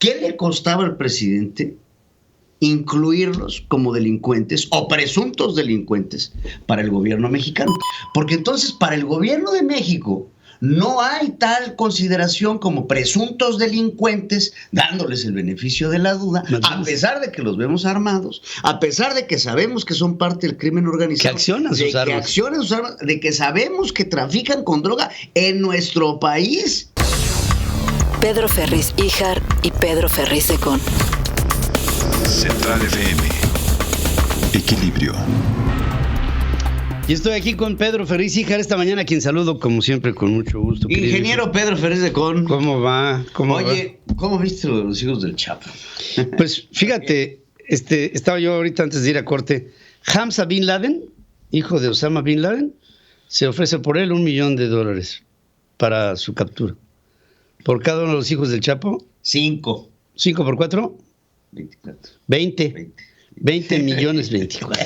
¿Qué le costaba al presidente incluirlos como delincuentes o presuntos delincuentes para el gobierno mexicano? Porque entonces para el gobierno de México no hay tal consideración como presuntos delincuentes, dándoles el beneficio de la duda, a pesar de que los vemos armados, a pesar de que sabemos que son parte del crimen organizado, que accionan sus armas, de que sabemos que trafican con droga en nuestro país. Pedro Ferriz Híjar y Pedro Ferriz Secón. Central FM. Equilibrio. Y estoy aquí con Pedro Ferriz Híjar esta mañana, a quien saludo como siempre con mucho gusto. Ingeniero Pedro Ferriz Secón. ¿Cómo va? Oye, ¿cómo viste lo de los hijos del Chapo? Pues fíjate, estaba yo ahorita antes de ir a corte. Hamza Bin Laden, hijo de Osama Bin Laden, se ofrece por él $1 millón para su captura. Por cada uno de los hijos del Chapo. 5. ¿5 por 4? 24. 20 millones 24.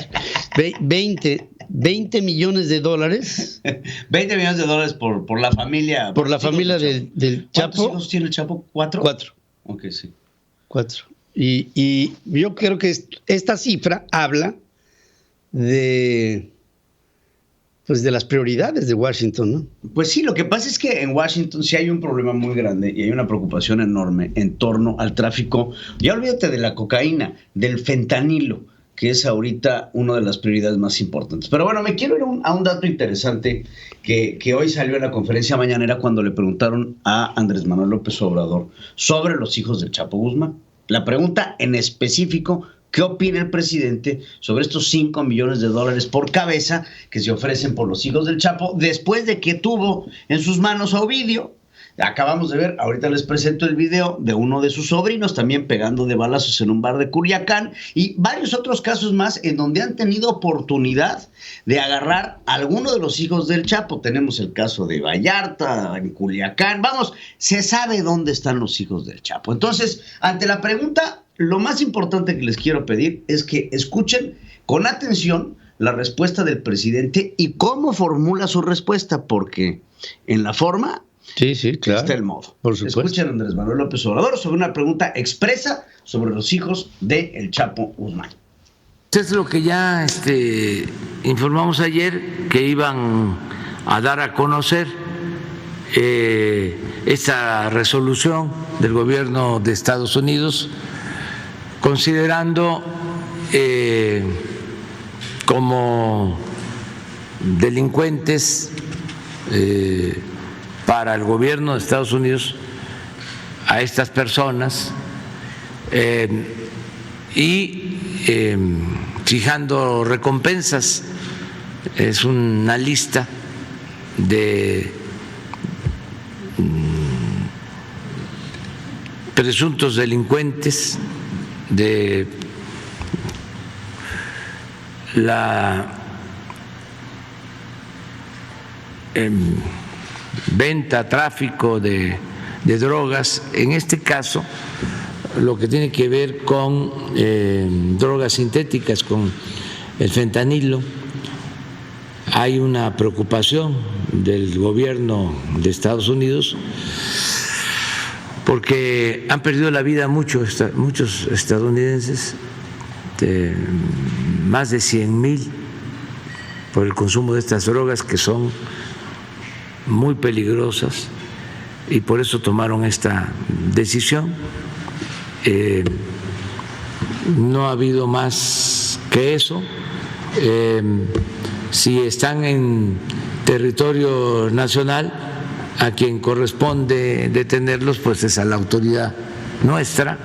20 millones de dólares. 20 millones de dólares por la familia. Por la familia del Chapo. ¿Cuántos hijos tiene el Chapo? ¿4? 4. Ok, sí. 4. Y yo creo que esta cifra habla de las prioridades de Washington, ¿no? Pues sí, lo que pasa es que en Washington sí hay un problema muy grande y hay una preocupación enorme en torno al tráfico. Ya olvídate de la cocaína, del fentanilo, que es ahorita una de las prioridades más importantes. Pero bueno, me quiero ir a un dato interesante que hoy salió en la conferencia mañanera cuando le preguntaron a Andrés Manuel López Obrador sobre los hijos del Chapo Guzmán. La pregunta en específico: ¿qué opina el presidente sobre estos $5 millones por cabeza que se ofrecen por los hijos del Chapo después de que tuvo en sus manos a Ovidio? Acabamos de ver, ahorita les presento el video de uno de sus sobrinos también pegando de balazos en un bar de Culiacán y varios otros casos más en donde han tenido oportunidad de agarrar a alguno de los hijos del Chapo. Tenemos el caso de Vallarta, en Culiacán. Vamos, se sabe dónde están los hijos del Chapo. Entonces, ante la pregunta, lo más importante que les quiero pedir es que escuchen con atención la respuesta del presidente y cómo formula su respuesta, porque en la forma sí, claro, está el modo. Por supuesto. Escuchen a Andrés Manuel López Obrador sobre una pregunta expresa sobre los hijos del Chapo Guzmán. Es lo que ya informamos ayer, que iban a dar a conocer esta resolución del gobierno de Estados Unidos, considerando como delincuentes para el gobierno de Estados Unidos a estas personas y fijando recompensas. Es una lista de presuntos delincuentes, de la venta, tráfico de drogas, en este caso lo que tiene que ver con drogas sintéticas, con el fentanilo. Hay una preocupación del gobierno de Estados Unidos porque han perdido la vida muchos estadounidenses, más de 100,000 por el consumo de estas drogas que son muy peligrosas, y por eso tomaron esta decisión. No ha habido más que eso. Si están en territorio nacional, a quien corresponde detenerlos pues es a la autoridad nuestra.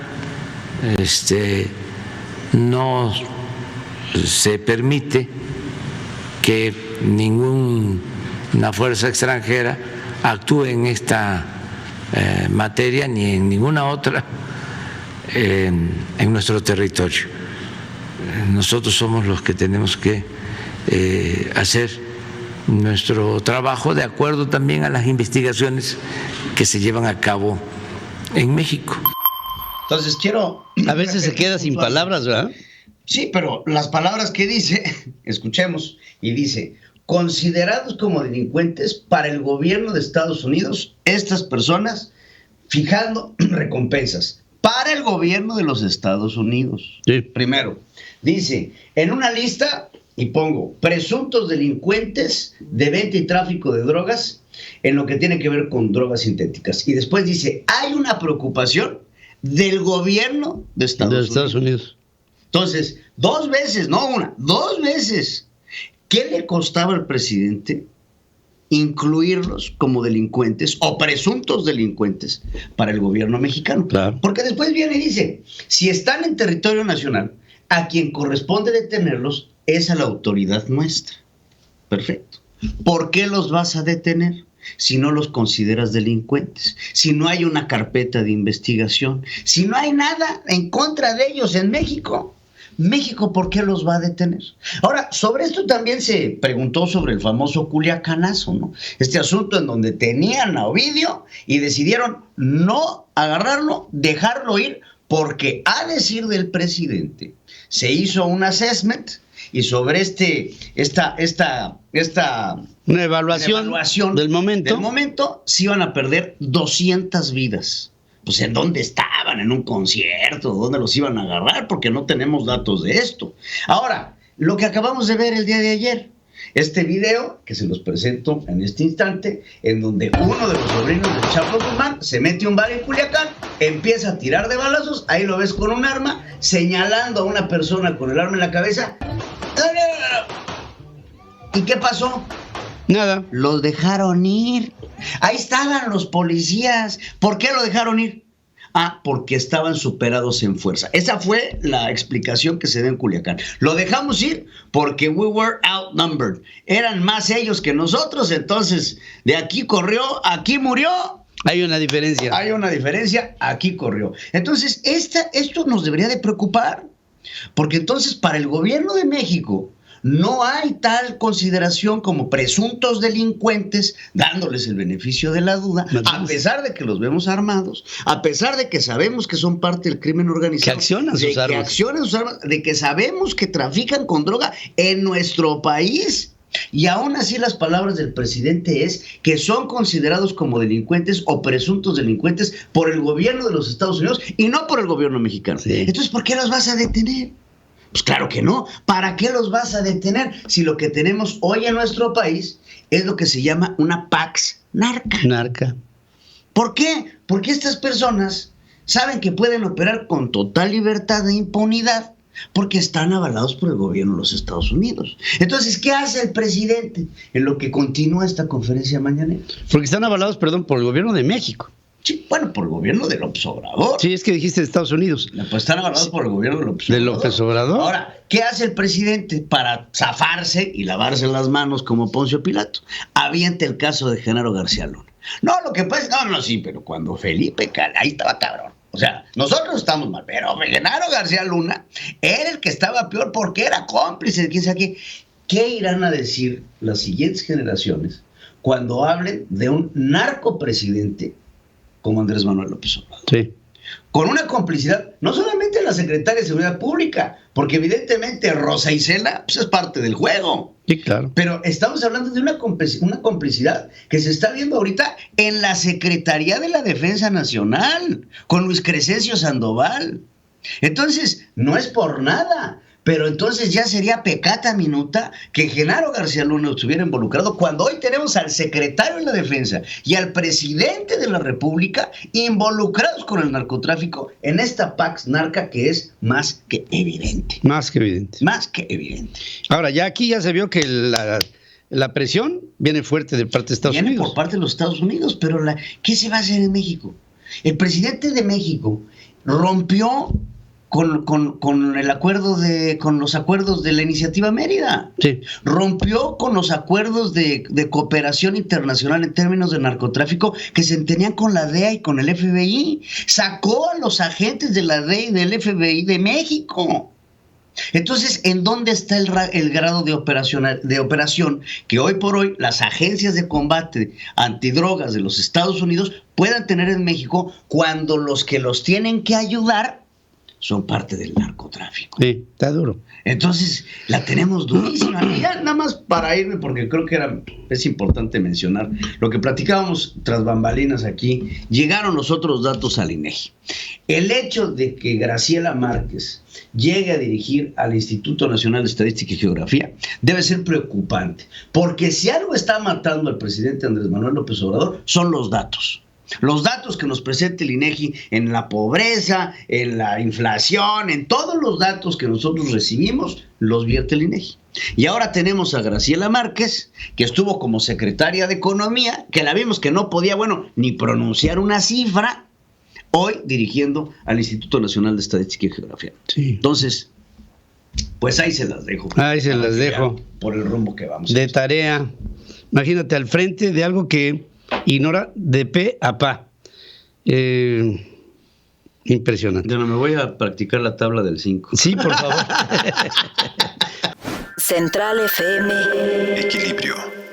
No se permite que ninguna fuerza extranjera actúe en esta materia ni en ninguna otra en nuestro territorio. Nosotros somos los que tenemos que hacer nuestro trabajo de acuerdo también a las investigaciones que se llevan a cabo en México. Entonces quiero... A veces se queda sin palabras, ¿verdad? Sí, pero las palabras que dice, escuchemos, y dice: considerados como delincuentes para el gobierno de Estados Unidos, estas personas fijando recompensas. para el gobierno de los Estados Unidos. Sí. Primero, dice, en una lista, y pongo, presuntos delincuentes de venta y tráfico de drogas en lo que tiene que ver con drogas sintéticas. Y después dice, hay una preocupación del gobierno de Estados Unidos. Entonces, 2 veces, no una, 2 veces. ¿Qué le costaba al presidente incluirlos como delincuentes o presuntos delincuentes para el gobierno mexicano? Claro. Porque después viene y dice, si están en territorio nacional, a quien corresponde detenerlos es a la autoridad nuestra. Perfecto. ¿Por qué los vas a detener si no los consideras delincuentes? Si no hay una carpeta de investigación, si no hay nada en contra de ellos en México. México, ¿por qué los va a detener? Ahora, sobre esto también se preguntó sobre el famoso Culiacanazo, ¿no? Este asunto en donde tenían a Ovidio y decidieron no agarrarlo, dejarlo ir, porque a decir del presidente, se hizo un assessment y sobre una evaluación del momento se iban a perder 200 vidas. Pues ¿en dónde estaban? ¿En un concierto? ¿Dónde los iban a agarrar? Porque no tenemos datos de esto. Ahora, lo que acabamos de ver el día de ayer, este video que se los presento en este instante, en donde uno de los sobrinos del Chapo Guzmán se mete a un bar en Culiacán, empieza a tirar de balazos, ahí lo ves con un arma, señalando a una persona con el arma en la cabeza. ¿Y qué pasó? Nada. Los dejaron ir. Ahí estaban los policías. ¿Por qué lo dejaron ir? Porque estaban superados en fuerza. Esa fue la explicación que se dio en Culiacán. Lo dejamos ir porque we were outnumbered. Eran más ellos que nosotros, entonces de aquí corrió, aquí murió. Hay una diferencia. Hay una diferencia, aquí corrió. Entonces, esto nos debería de preocupar, porque entonces para el gobierno de México no hay tal consideración como presuntos delincuentes, dándoles el beneficio de la duda, a pesar de que los vemos armados, a pesar de que sabemos que son parte del crimen organizado, que accionan sus armas, de que sabemos que trafican con droga en nuestro país. Y aún así las palabras del presidente es que son considerados como delincuentes o presuntos delincuentes por el gobierno de los Estados Unidos y no por el gobierno mexicano. Sí. Entonces, ¿por qué los vas a detener? Pues claro que no. ¿Para qué los vas a detener si lo que tenemos hoy en nuestro país es lo que se llama una pax narca? ¿Por qué? Porque estas personas saben que pueden operar con total libertad e impunidad porque están avalados por el gobierno de los Estados Unidos. Entonces, ¿qué hace el presidente en lo que continúa esta conferencia mañanera? Porque están avalados, por el gobierno de México. Sí, bueno, por el gobierno de López Obrador. Sí, es que dijiste de Estados Unidos. Pues están avalados por el gobierno de López Obrador. ¿De López Obrador? Ahora, ¿qué hace el presidente para zafarse y lavarse las manos como Poncio Pilato? Avienta el caso de Genaro García Luna. No, lo que pasa, sí, pero cuando Felipe ahí estaba cabrón. O sea, nosotros estamos mal, pero Genaro García Luna era el que estaba peor porque era cómplice de quién sabe qué. ¿Qué irán a decir las siguientes generaciones cuando hablen de un narcopresidente como Andrés Manuel López Obrador? Sí. Con una complicidad, no solamente de la Secretaria de Seguridad Pública, porque evidentemente Rosa Isela pues es parte del juego. Sí, claro. Pero estamos hablando de una complicidad que se está viendo ahorita en la Secretaría de la Defensa Nacional, con Luis Crescencio Sandoval. Entonces, no es por nada, pero entonces ya sería pecata minuta que Genaro García Luna estuviera involucrado cuando hoy tenemos al secretario de la Defensa y al presidente de la República involucrados con el narcotráfico en esta pax narca que es más que evidente. Más que evidente. Más que evidente. Ahora, ya aquí ya se vio que la presión viene fuerte de parte de Estados Unidos. Viene por parte de los Estados Unidos, pero ¿qué se va a hacer en México? El presidente de México rompió con el acuerdo con los acuerdos de la Iniciativa Mérida. Sí. Rompió con los acuerdos de cooperación internacional en términos de narcotráfico que se tenían con la DEA y con el FBI. Sacó a los agentes de la DEA y del FBI de México. Entonces, ¿en dónde está el grado de operación que hoy por hoy las agencias de combate antidrogas de los Estados Unidos puedan tener en México cuando los que los tienen que ayudar son parte del narcotráfico. Sí, está duro. Entonces, la tenemos durísima. Y ya nada más para irme, porque creo que es importante mencionar lo que platicábamos tras bambalinas aquí. Llegaron los otros datos al INEGI. El hecho de que Graciela Márquez llegue a dirigir al Instituto Nacional de Estadística y Geografía debe ser preocupante, porque si algo está matando al presidente Andrés Manuel López Obrador son los datos. Los datos que nos presenta el INEGI en la pobreza, en la inflación, en todos los datos que nosotros recibimos, los vierte el INEGI. Y ahora tenemos a Graciela Márquez, que estuvo como secretaria de Economía, que la vimos que no podía, ni pronunciar una cifra, hoy dirigiendo al Instituto Nacional de Estadística y Geografía. Sí. Entonces, pues ahí se las dejo. Ahí se las dejo. Por el rumbo que vamos. De tarea. Imagínate, al frente de algo que ignora de pe a pa. Impresionante. Me voy a practicar la tabla del 5. Sí, por favor. Central FM. Equilibrio.